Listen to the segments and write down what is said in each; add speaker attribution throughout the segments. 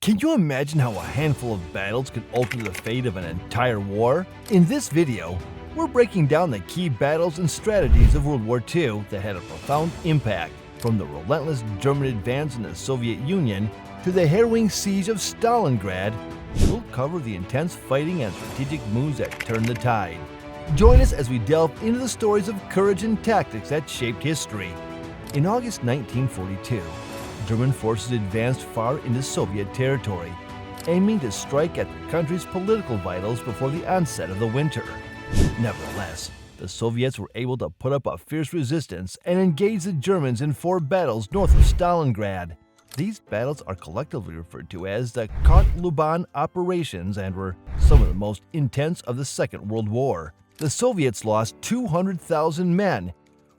Speaker 1: Can you imagine how a handful of battles could alter the fate of an entire war? In this video, we're breaking down the key battles and strategies of World War II that had a profound impact, from the relentless German advance in the Soviet Union to the harrowing siege of Stalingrad. We'll cover the intense fighting and strategic moves that turned the tide. Join us as we delve into the stories of courage and tactics that shaped history. In August 1942, German forces advanced far into Soviet territory, aiming to strike at the country's political vitals before the onset of the winter. Nevertheless, the Soviets were able to put up a fierce resistance and engage the Germans in 4 battles north of Stalingrad. These battles are collectively referred to as the Kotluban operations and were some of the most intense of the Second World War. The Soviets lost 200,000 men,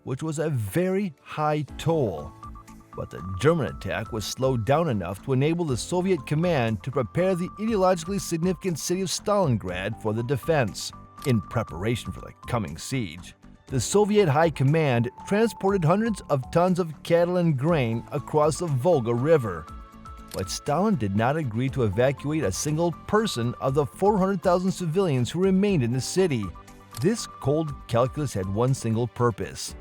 Speaker 1: which was a very high toll. But the German attack was slowed down enough to enable the Soviet command to prepare the ideologically significant city of Stalingrad for the defense. In preparation for the coming siege, the Soviet High Command transported hundreds of tons of cattle and grain across the Volga River. But Stalin did not agree to evacuate a single person of the 400,000 civilians who remained in the city. This cold calculus had one single purpose.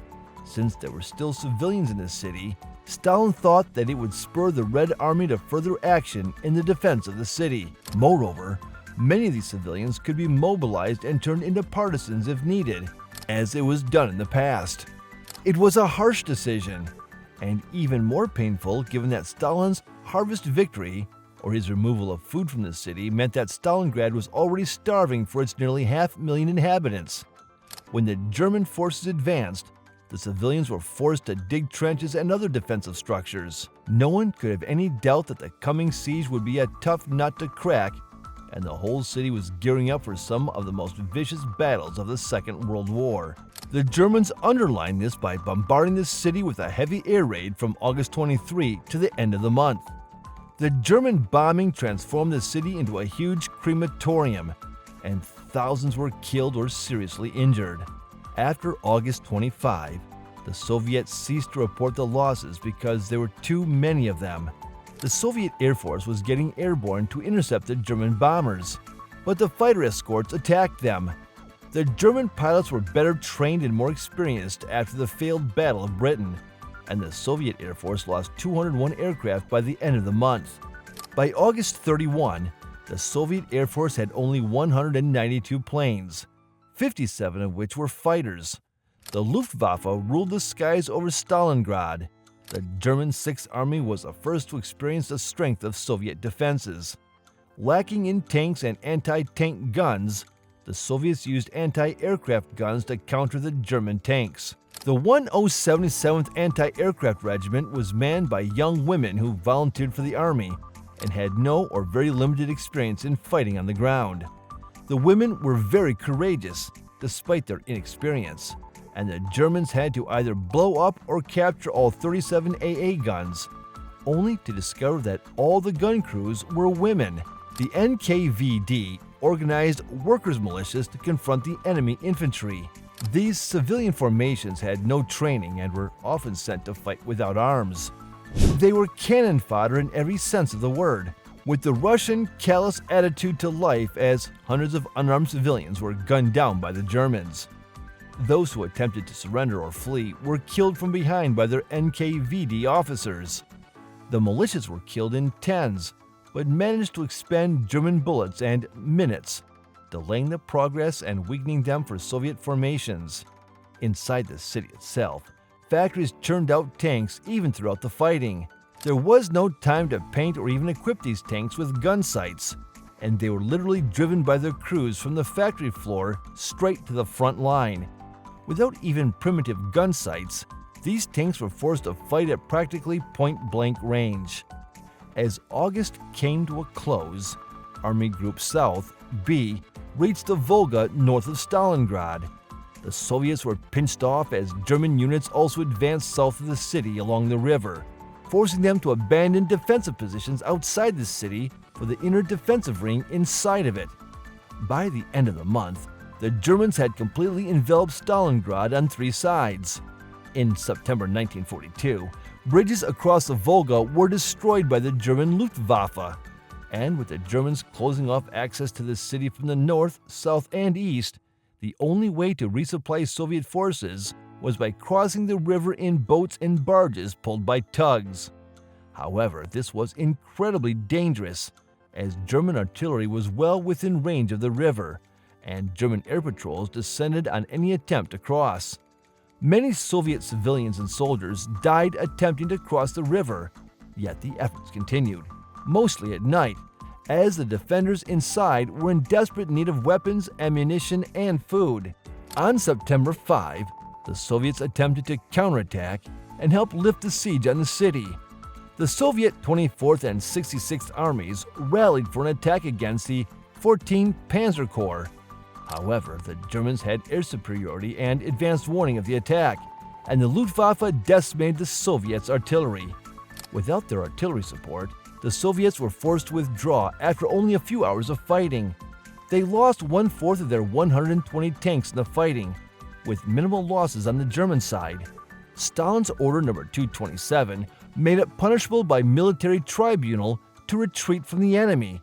Speaker 1: Since there were still civilians in the city, Stalin thought that it would spur the Red Army to further action in the defense of the city. Moreover, many of these civilians could be mobilized and turned into partisans if needed, as it was done in the past. It was a harsh decision, and even more painful given that Stalin's harvest victory, or his removal of food from the city, meant that Stalingrad was already starving for its nearly 500,000 inhabitants. When the German forces advanced, the civilians were forced to dig trenches and other defensive structures. No one could have any doubt that the coming siege would be a tough nut to crack, and the whole city was gearing up for some of the most vicious battles of the Second World War. The Germans underlined this by bombarding the city with a heavy air raid from August 23 to the end of the month. The German bombing transformed the city into a huge crematorium, and thousands were killed or seriously injured. After August 25, the Soviets ceased to report the losses because there were too many of them. The Soviet Air Force was getting airborne to intercept the German bombers, but the fighter escorts attacked them. The German pilots were better trained and more experienced after the failed Battle of Britain, and the Soviet Air Force lost 201 aircraft by the end of the month. By August 31, the Soviet Air Force had only 192 planes, 57 of which were fighters. The Luftwaffe ruled the skies over Stalingrad. The German Sixth Army was the first to experience the strength of Soviet defenses. Lacking in tanks and anti-tank guns, the Soviets used anti-aircraft guns to counter the German tanks. The 1077th Anti-Aircraft Regiment was manned by young women who volunteered for the army and had no or very limited experience in fighting on the ground. The women were very courageous, despite their inexperience, and the Germans had to either blow up or capture all 37 AA guns, only to discover that all the gun crews were women. The NKVD organized workers' militias to confront the enemy infantry. These civilian formations had no training and were often sent to fight without arms. They were cannon fodder in every sense of the word, with the Russian callous attitude to life as hundreds of unarmed civilians were gunned down by the Germans. Those who attempted to surrender or flee were killed from behind by their NKVD officers. The militias were killed in tens, but managed to expend German bullets and minutes, delaying the progress and weakening them for Soviet formations. Inside the city itself, factories churned out tanks even throughout the fighting. There was no time to paint or even equip these tanks with gun sights, and they were literally driven by their crews from the factory floor straight to the front line. Without even primitive gun sights, these tanks were forced to fight at practically point-blank range. As August came to a close, Army Group South, B, reached the Volga north of Stalingrad. The Soviets were pinched off as German units also advanced south of the city along the river, forcing them to abandon defensive positions outside the city for the inner defensive ring inside of it. By the end of the month, the Germans had completely enveloped Stalingrad on 3 sides. In September 1942, bridges across the Volga were destroyed by the German Luftwaffe. And with the Germans closing off access to the city from the north, south, and east, the only way to resupply Soviet forces was by crossing the river in boats and barges pulled by tugs. However, this was incredibly dangerous, as German artillery was well within range of the river, and German air patrols descended on any attempt to cross. Many Soviet civilians and soldiers died attempting to cross the river, yet the efforts continued, mostly at night, as the defenders inside were in desperate need of weapons, ammunition, and food. On September 5, the Soviets attempted to counterattack and help lift the siege on the city. The Soviet 24th and 66th Armies rallied for an attack against the 14th Panzer Corps. However, the Germans had air superiority and advanced warning of the attack, and the Luftwaffe decimated the Soviets' artillery. Without their artillery support, the Soviets were forced to withdraw after only a few hours of fighting. They lost 1/4 of their 120 tanks in the fighting, with minimal losses on the German side. Stalin's Order No. 227 made it punishable by military tribunal to retreat from the enemy.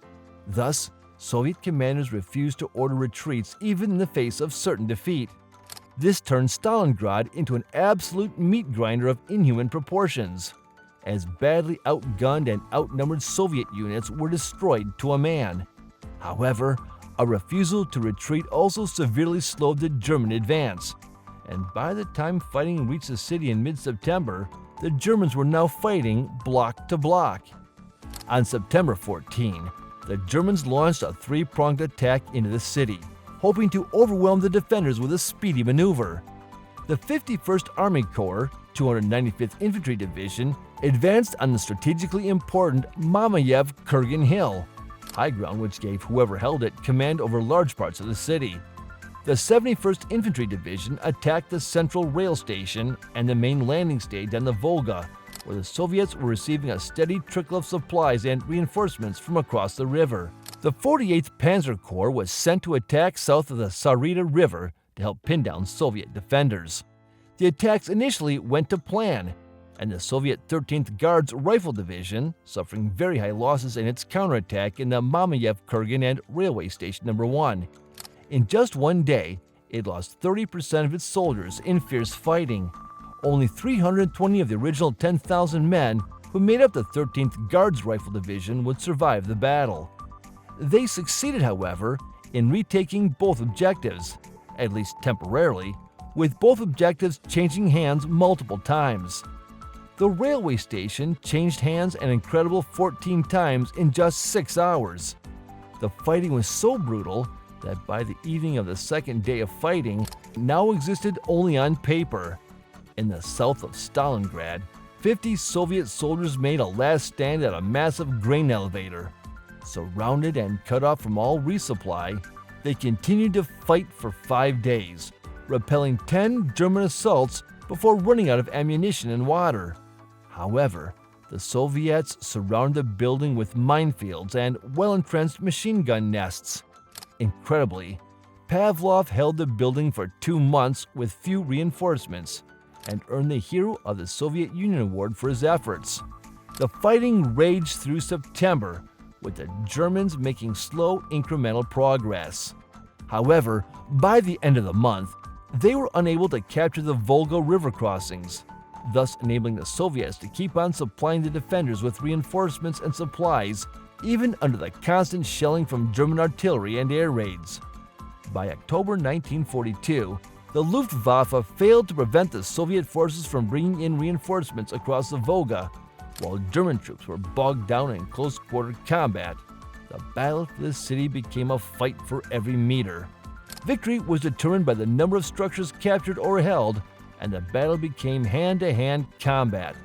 Speaker 1: Thus, Soviet commanders refused to order retreats even in the face of certain defeat. This turned Stalingrad into an absolute meat grinder of inhuman proportions, as badly outgunned and outnumbered Soviet units were destroyed to a man. However, a refusal to retreat also severely slowed the German advance, and by the time fighting reached the city in mid-September, the Germans were now fighting block to block. On September 14, the Germans launched a three-pronged attack into the city, hoping to overwhelm the defenders with a speedy maneuver. The 51st Army Corps, 295th Infantry Division, advanced on the strategically important Mamayev-Kurgan Hill, high ground which gave whoever held it command over large parts of the city. The 71st Infantry Division attacked the central rail station and the main landing stage on the Volga, where the Soviets were receiving a steady trickle of supplies and reinforcements from across the river. The 48th Panzer Corps was sent to attack south of the Sarita River to help pin down Soviet defenders. The attacks initially went to plan, and the Soviet 13th Guards Rifle Division, suffering very high losses in its counterattack in the Mamayev-Kurgan and Railway Station No. 1. In just one day, it lost 30% of its soldiers in fierce fighting. Only 320 of the original 10,000 men who made up the 13th Guards Rifle Division would survive the battle. They succeeded, however, in retaking both objectives, at least temporarily, with both objectives changing hands multiple times. The railway station changed hands an incredible 14 times in just 6 hours. The fighting was so brutal that by the evening of the second day of fighting now existed only on paper. In the south of Stalingrad, 50 Soviet soldiers made a last stand at a massive grain elevator. Surrounded and cut off from all resupply, they continued to fight for 5 days, repelling 10 German assaults before running out of ammunition and water. However, the Soviets surrounded the building with minefields and well-entrenched machine gun nests. Incredibly, Pavlov held the building for 2 months with few reinforcements and earned the Hero of the Soviet Union Award for his efforts. The fighting raged through September, with the Germans making slow incremental progress. However, by the end of the month, they were unable to capture the Volga river crossings, thus enabling the Soviets to keep on supplying the defenders with reinforcements and supplies, even under the constant shelling from German artillery and air raids. By October 1942, the Luftwaffe failed to prevent the Soviet forces from bringing in reinforcements across the Volga, while German troops were bogged down in close-quarter combat. The battle for the city became a fight for every meter. Victory was determined by the number of structures captured or held, and the battle became hand-to-hand combat.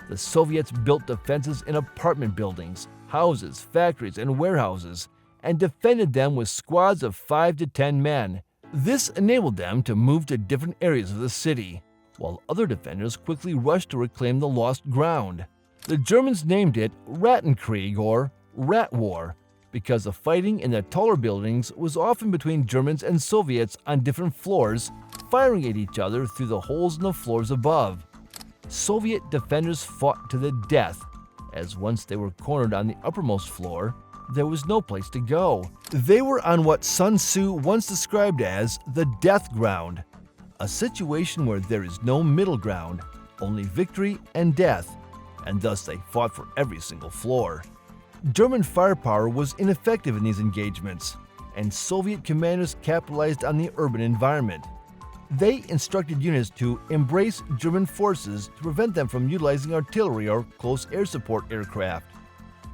Speaker 1: The Soviets built defenses in apartment buildings, houses, factories, and warehouses, and defended them with squads of 5 to 10 men. This enabled them to move to different areas of the city, while other defenders quickly rushed to reclaim the lost ground. The Germans named it Rattenkrieg, or Rat War, because the fighting in the taller buildings was often between Germans and Soviets on different floors, firing at each other through the holes in the floors above. Soviet defenders fought to the death, as once they were cornered on the uppermost floor, there was no place to go. They were on what Sun Tzu once described as the death ground, a situation where there is no middle ground, only victory and death, and thus they fought for every single floor. German firepower was ineffective in these engagements, and Soviet commanders capitalized on the urban environment. They instructed units to embrace German forces to prevent them from utilizing artillery or close air support aircraft.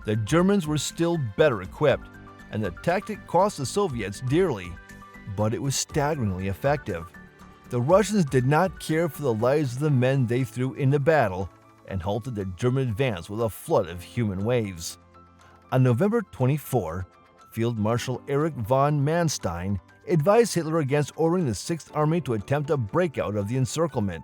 Speaker 1: The Germans were still better equipped, and the tactic cost the Soviets dearly, but it was staggeringly effective. The Russians did not care for the lives of the men they threw into battle and halted the German advance with a flood of human waves. On November 24, Field Marshal Erich von Manstein advised Hitler against ordering the 6th Army to attempt a breakout of the encirclement.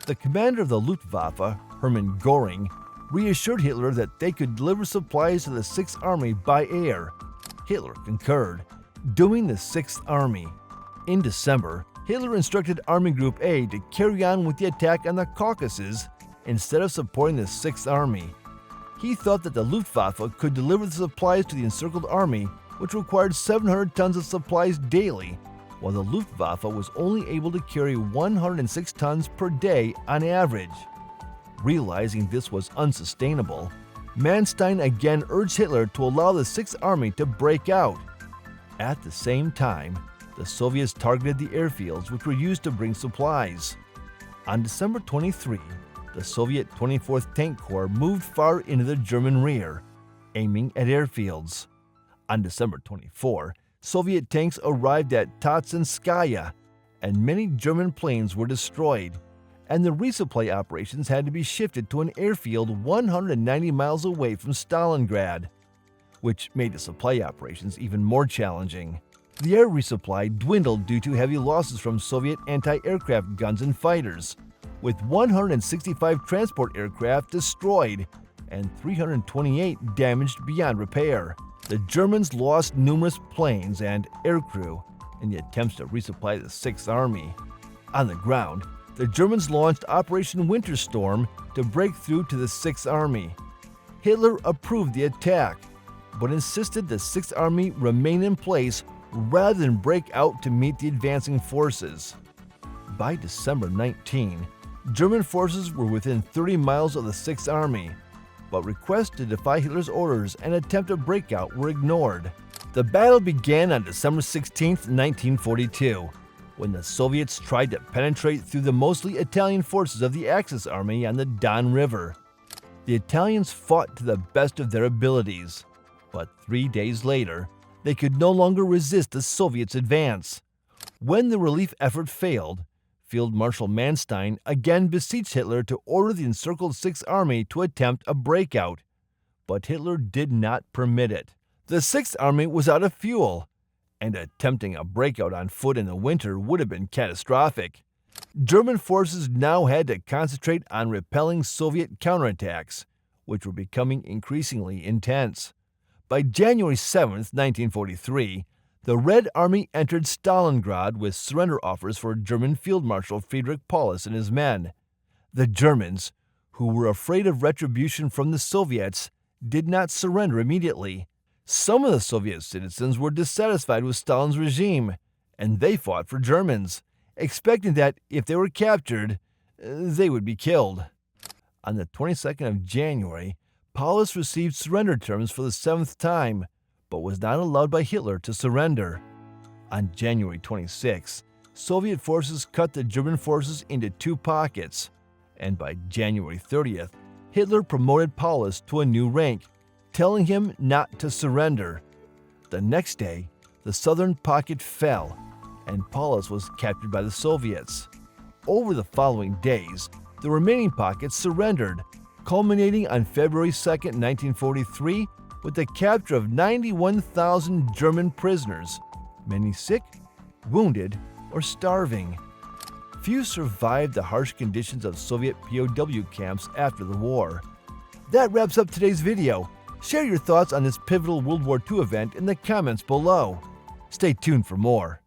Speaker 1: The commander of the Luftwaffe, Hermann Göring, reassured Hitler that they could deliver supplies to the 6th Army by air. Hitler concurred, dooming the 6th Army. In December, Hitler instructed Army Group A to carry on with the attack on the Caucasus instead of supporting the 6th Army. He thought that the Luftwaffe could deliver the supplies to the encircled army, which required 700 tons of supplies daily, while the Luftwaffe was only able to carry 106 tons per day on average. Realizing this was unsustainable, Manstein again urged Hitler to allow the 6th Army to break out. At the same time, the Soviets targeted the airfields which were used to bring supplies. On December 23, the Soviet 24th Tank Corps moved far into the German rear, aiming at airfields. On December 24, Soviet tanks arrived at Tatsinskaya, and many German planes were destroyed, and the resupply operations had to be shifted to an airfield 190 miles away from Stalingrad, which made the supply operations even more challenging. The air resupply dwindled due to heavy losses from Soviet anti-aircraft guns and fighters, with 165 transport aircraft destroyed and 328 damaged beyond repair. The Germans lost numerous planes and aircrew in the attempts to resupply the 6th Army. On the ground, the Germans launched Operation Winter Storm to break through to the 6th Army. Hitler approved the attack, but insisted the 6th Army remain in place rather than break out to meet the advancing forces. By December 19, German forces were within 30 miles of the 6th Army, but requests to defy Hitler's orders and attempt a breakout were ignored. The battle began on December 16, 1942, when the Soviets tried to penetrate through the mostly Italian forces of the Axis Army on the Don River. The Italians fought to the best of their abilities, but 3 days later, they could no longer resist the Soviets' advance. When the relief effort failed, Field Marshal Manstein again beseeched Hitler to order the encircled 6th Army to attempt a breakout, but Hitler did not permit it. The 6th Army was out of fuel, and attempting a breakout on foot in the winter would have been catastrophic. German forces now had to concentrate on repelling Soviet counterattacks, which were becoming increasingly intense. By January 7, 1943, the Red Army entered Stalingrad with surrender offers for German Field Marshal Friedrich Paulus and his men. The Germans, who were afraid of retribution from the Soviets, did not surrender immediately. Some of the Soviet citizens were dissatisfied with Stalin's regime, and they fought for Germans, expecting that if they were captured, they would be killed. On the 22nd of January, Paulus received surrender terms for the 7th time, but was not allowed by Hitler to surrender. On January 26, Soviet forces cut the German forces into 2 pockets, and by January 30th, Hitler promoted Paulus to a new rank, telling him not to surrender. The next day, the southern pocket fell, and Paulus was captured by the Soviets. Over the following days, the remaining pockets surrendered, culminating on February 2, 1943, with the capture of 91,000 German prisoners, many sick, wounded, or starving. Few survived the harsh conditions of Soviet POW camps after the war. That wraps up today's video. Share your thoughts on this pivotal World War II event in the comments below. Stay tuned for more.